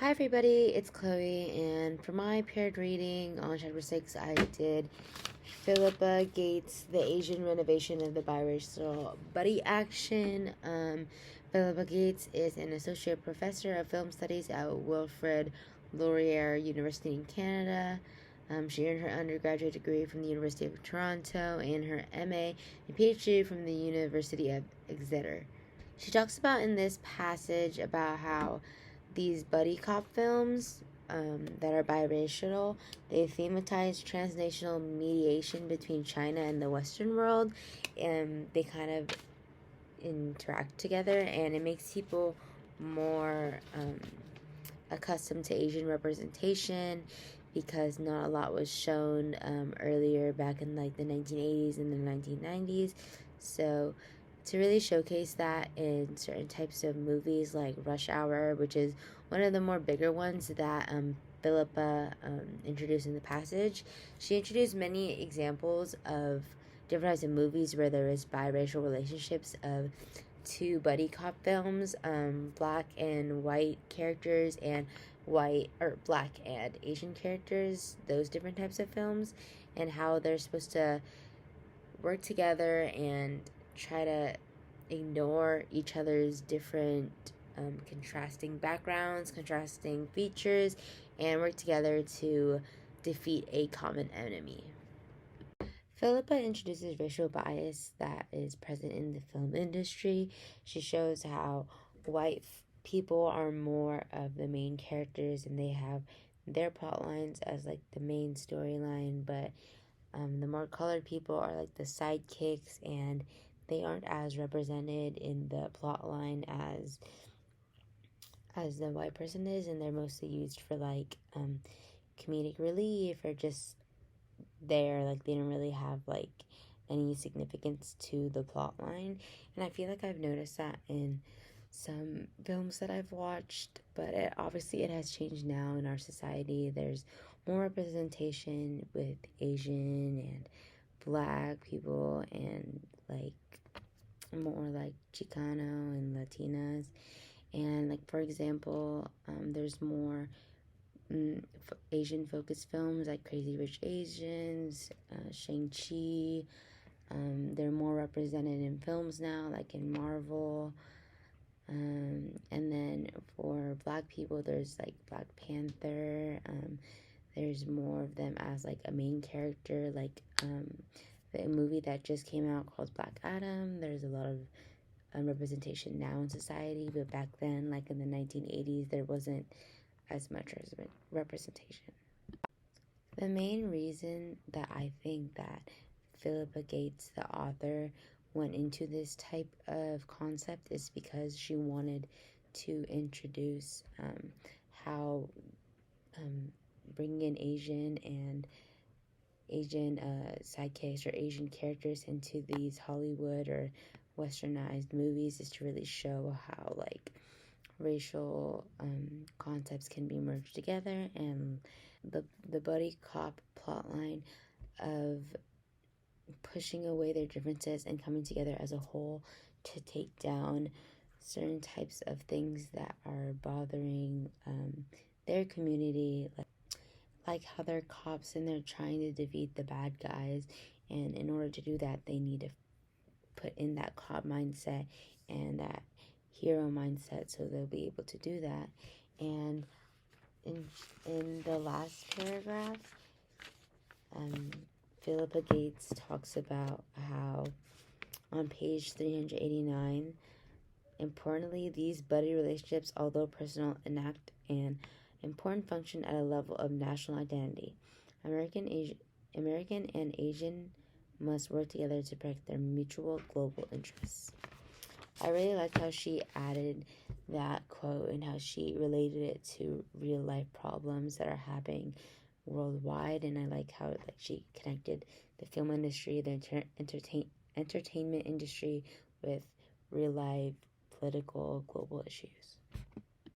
Hi everybody, it's Chloe, and for my paired reading on chapter 6, I did Philippa Gates, The Asian Renovation of the Biracial Buddy Action. Philippa Gates is an associate professor of film studies at Wilfrid Laurier University in Canada. She earned her undergraduate degree from the University of Toronto and her MA and PhD from the University of Exeter. She talks about in this passage about how these buddy cop films that are biracial, they thematize transnational mediation between China and the Western world, and they kind of interact together, and it makes people more accustomed to Asian representation because not a lot was shown earlier back in like the 1980s and the 1990s. So to really showcase that in certain types of movies like Rush Hour, which is one of the more bigger ones that Philippa introduced in the passage, she introduced many examples of different types of movies where there is biracial relationships of two buddy cop films, black and white characters and white or black and Asian characters, those different types of films, and how they're supposed to work together and try to ignore each other's different contrasting backgrounds, contrasting features, and work together to defeat a common enemy. Philippa introduces racial bias that is present in the film industry. She shows how white people are more of the main characters and they have their plot lines as like the main storyline, but the more colored people are like the sidekicks, and they aren't as represented in the plot line as the white person is, and they're mostly used for like comedic relief or just there, like they don't really have like any significance to the plot line. And I feel like I've noticed that in some films that I've watched, but obviously it has changed now in our society. There's more representation with Asian and black people and like more like Chicano and Latinas. And like for example, there's more Asian focused films like Crazy Rich Asians, Shang-Chi. They're more represented in films now, like in Marvel. And then for black people, there's like Black Panther. There's more of them as like a main character, like the movie that just came out called Black Adam. There's a lot of representation now in society, but back then, like in the 1980s, there wasn't as much representation. The main reason that I think that Philippa Gates, the author, went into this type of concept is because she wanted to introduce how bringing in Asian sidekicks or Asian characters into these Hollywood or westernized movies is to really show how like racial concepts can be merged together, and the buddy cop plotline of pushing away their differences and coming together as a whole to take down certain types of things that are bothering their community, like how they're cops and they're trying to defeat the bad guys, and in order to do that they need to put in that cop mindset and that hero mindset so they'll be able to do that. And in the last paragraph, Philippa Gates talks about how on page 389, importantly, these buddy relationships, although personal, enact an important function at a level of national identity. American and Asian must work together to protect their mutual global interests. I really liked how she added that quote and how she related it to real life problems that are happening worldwide, and I like how she connected the film industry, the entertainment industry with real life political global issues.